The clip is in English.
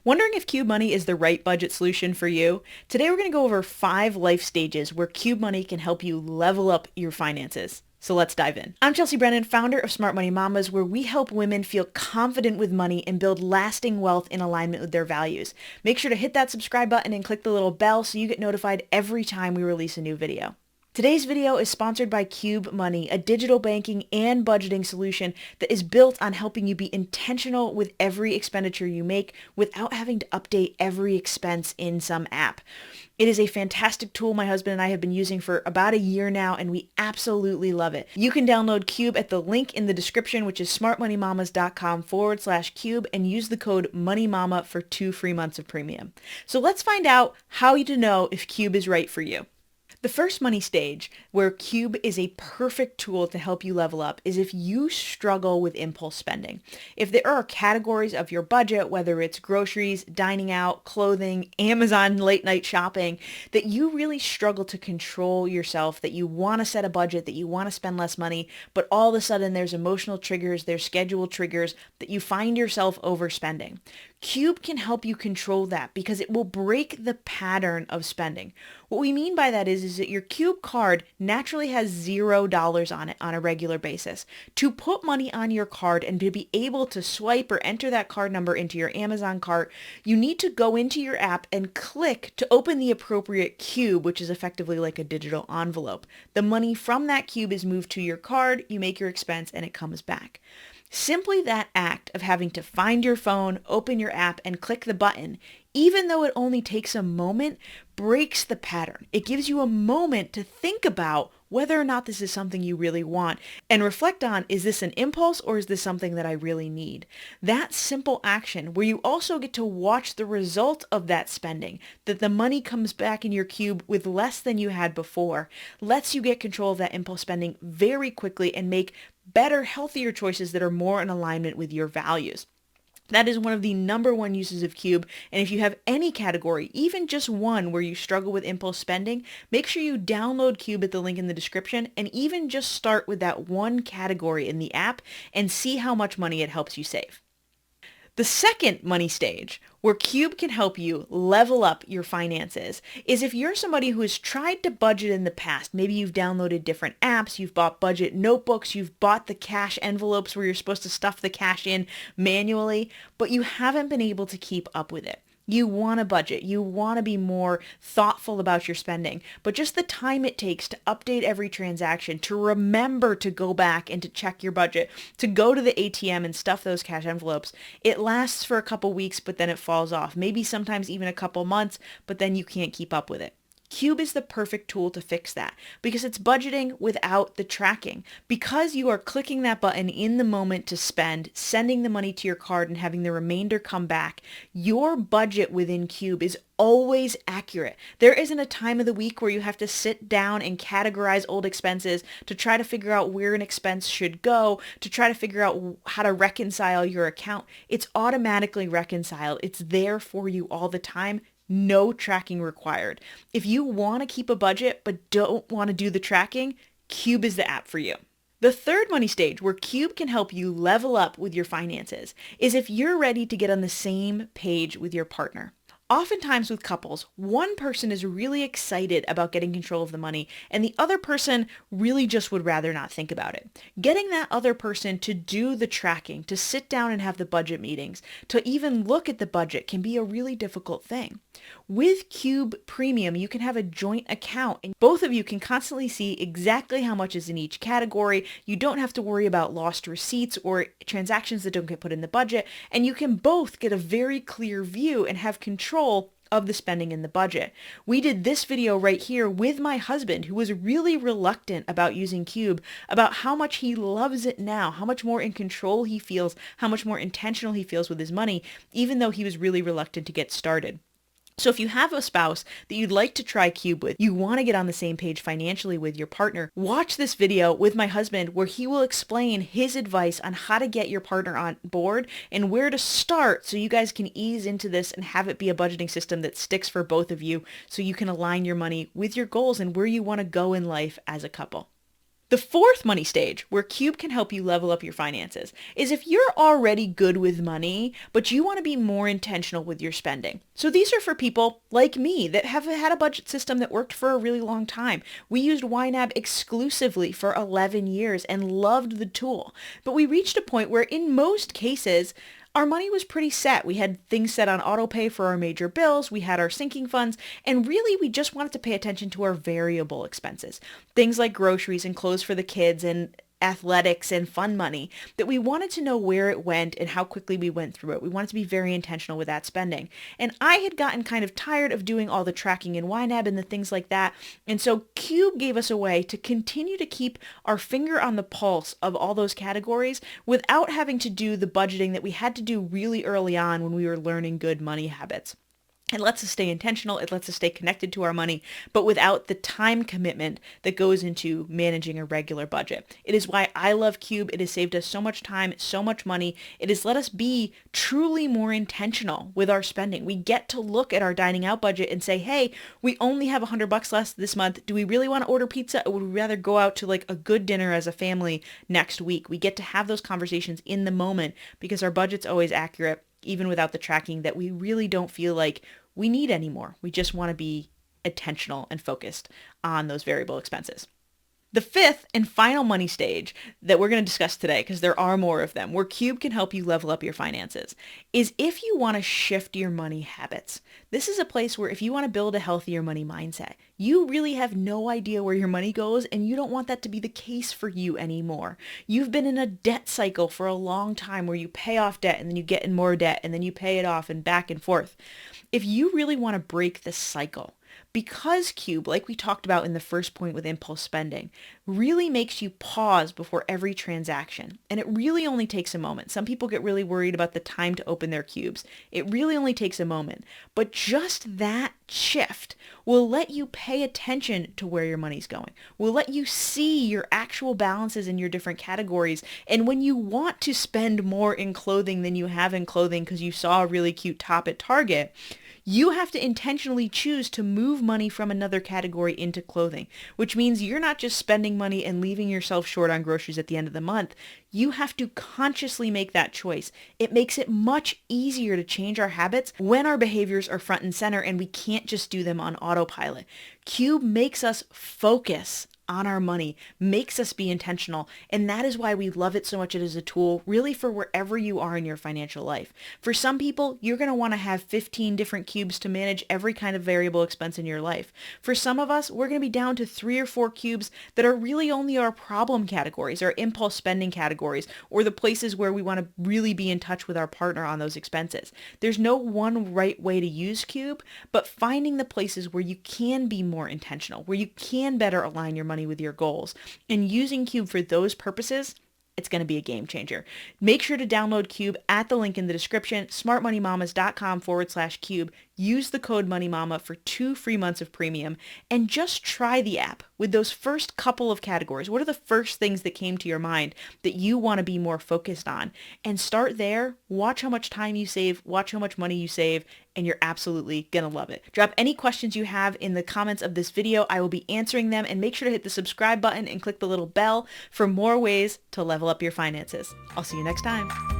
Wondering if Qube Money is the right budget solution for you? Today we're going to go over 5 life stages where Qube Money can help you level up your finances. So let's dive in. I'm Chelsea Brennan, founder of Smart Money Mamas, where we help women feel confident with money and build lasting wealth in alignment with their values. Make sure to hit that subscribe button and click the little bell so you get notified every time we release a new video. Today's video is sponsored by Qube Money, a digital banking and budgeting solution that is built on helping you be intentional with every expenditure you make without having to update every expense in some app. It is a fantastic tool my husband and I have been using for about a year now, and we absolutely love it. You can download Qube at the link in the description, which is smartmoneymamas.com/Qube, and use the code MONEYMAMA for 2 free months of premium. So let's find out how to know if Qube is right for you. The first money stage, where Qube is a perfect tool to help you level up, is if you struggle with impulse spending. If there are categories of your budget, whether it's groceries, dining out, clothing, Amazon late night shopping, that you really struggle to control yourself, that you want to set a budget, that you want to spend less money, but all of a sudden there's emotional triggers, there's schedule triggers, that you find yourself overspending. Qube can help you control that because it will break the pattern of spending. What we mean by that is that your Qube card naturally has $0 on it on a regular basis. To put money on your card and to be able to swipe or enter that card number into your Amazon cart, you need to go into your app and click to open the appropriate Qube, which is effectively like a digital envelope. The money from that Qube is moved to your card, you make your expense, and it comes back. Simply that act of having to find your phone, open your app, and click the button, even though it only takes a moment, breaks the pattern. It gives you a moment to think about whether or not this is something you really want and reflect on, is this an impulse or is this something that I really need? That simple action, where you also get to watch the result of that spending, that the money comes back in your Qube with less than you had before, lets you get control of that impulse spending very quickly and make better, healthier choices that are more in alignment with your values. That is one of the number one uses of Qube, and if you have any category, even just one where you struggle with impulse spending, make sure you download Qube at the link in the description and even just start with that one category in the app and see how much money it helps you save. The second money stage, where Qube can help you level up your finances, is if you're somebody who has tried to budget in the past. Maybe you've downloaded different apps, you've bought budget notebooks, you've bought the cash envelopes where you're supposed to stuff the cash in manually, but you haven't been able to keep up with it. You want to budget, you want to be more thoughtful about your spending, but just the time it takes to update every transaction, to remember to go back and to check your budget, to go to the ATM and stuff those cash envelopes, it lasts for a couple weeks, but then it falls off. Maybe sometimes even a couple months, but then you can't keep up with it. Qube is the perfect tool to fix that because it's budgeting without the tracking. Because you are clicking that button in the moment to spend, sending the money to your card and having the remainder come back, your budget within Qube is always accurate. There isn't a time of the week where you have to sit down and categorize old expenses to try to figure out where an expense should go, to try to figure out how to reconcile your account. It's automatically reconciled. It's there for you all the time. No tracking required. If you want to keep a budget but don't want to do the tracking, Qube is the app for you. The third money stage, where Qube can help you level up with your finances, is if you're ready to get on the same page with your partner. Oftentimes with couples, one person is really excited about getting control of the money and the other person really just would rather not think about it. Getting that other person to do the tracking, to sit down and have the budget meetings, to even look at the budget can be a really difficult thing. With Qube Premium, you can have a joint account and both of you can constantly see exactly how much is in each category. You don't have to worry about lost receipts or transactions that don't get put in the budget, and you can both get a very clear view and have control of the spending in the budget. We did this video right here with my husband, who was really reluctant about using Qube, about how much he loves it now, how much more in control he feels, how much more intentional he feels with his money, even though he was really reluctant to get started. So if you have a spouse that you'd like to try Qube with, you want to get on the same page financially with your partner, watch this video with my husband where he will explain his advice on how to get your partner on board and where to start so you guys can ease into this and have it be a budgeting system that sticks for both of you so you can align your money with your goals and where you want to go in life as a couple. The fourth money stage, where Qube can help you level up your finances, is if you're already good with money, but you want to be more intentional with your spending. So these are for people like me that have had a budget system that worked for a really long time. We used YNAB exclusively for 11 years and loved the tool. But we reached a point where in most cases, our money was pretty set. We had things set on auto pay for our major bills, we had our sinking funds, and really we just wanted to pay attention to our variable expenses. Things like groceries and clothes for the kids and athletics and fun money, that we wanted to know where it went and how quickly we went through it. We wanted to be very intentional with that spending. And I had gotten kind of tired of doing all the tracking in YNAB and the things like that. And so Qube gave us a way to continue to keep our finger on the pulse of all those categories without having to do the budgeting that we had to do really early on when we were learning good money habits. It lets us stay intentional, it lets us stay connected to our money, but without the time commitment that goes into managing a regular budget. It is why I love Qube. It has saved us so much time, so much money. It has let us be truly more intentional with our spending. We get to look at our dining out budget and say, hey, we only have $100 less this month. Do we really want to order pizza, or would we rather go out to like a good dinner as a family next week? We get to have those conversations in the moment because our budget's always accurate, even without the tracking that we really don't feel like we need anymore. We just want to be intentional and focused on those variable expenses. The fifth and final money stage that we're going to discuss today, because there are more of them, where Qube can help you level up your finances, is if you want to shift your money habits. This is a place where if you want to build a healthier money mindset, you really have no idea where your money goes and you don't want that to be the case for you anymore. You've been in a debt cycle for a long time where you pay off debt and then you get in more debt and then you pay it off and back and forth. If you really want to break this cycle, because Qube, like we talked about in the first point with impulse spending, really makes you pause before every transaction. And it really only takes a moment. Some people get really worried about the time to open their Qubes. It really only takes a moment. But just that shift will let you pay attention to where your money's going, will let you see your actual balances in your different categories. And when you want to spend more in clothing than you have in clothing because you saw a really cute top at Target, you have to intentionally choose to move money from another category into clothing, which means you're not just spending money and leaving yourself short on groceries at the end of the month. You have to consciously make that choice. It makes it much easier to change our habits when our behaviors are front and center and we can't just do them on autopilot. Qube makes us focus on our money, makes us be intentional, and that is why we love it so much. It is a tool really for wherever you are in your financial life. For some people, you're going to want to have 15 different Qubes to manage every kind of variable expense in your life. For some of us, we're going to be down to 3 or 4 Qubes that are really only our problem categories, our impulse spending categories, or the places where we want to really be in touch with our partner on those expenses. There's no one right way to use Qube, but finding the places where you can be more intentional, where you can better align your money with your goals, and using Qube for those purposes, it's going to be a game changer. Make sure to download Qube at the link in the description, smartmoneymamas.com/Qube. Use the code MONEYMAMA for 2 free months of premium and just try the app with those first couple of categories. What are the first things that came to your mind that you want to be more focused on? And start there. Watch how much time you save, watch how much money you save, and you're absolutely going to love it. Drop any questions you have in the comments of this video. I will be answering them, and make sure to hit the subscribe button and click the little bell for more ways to level up your finances. I'll see you next time.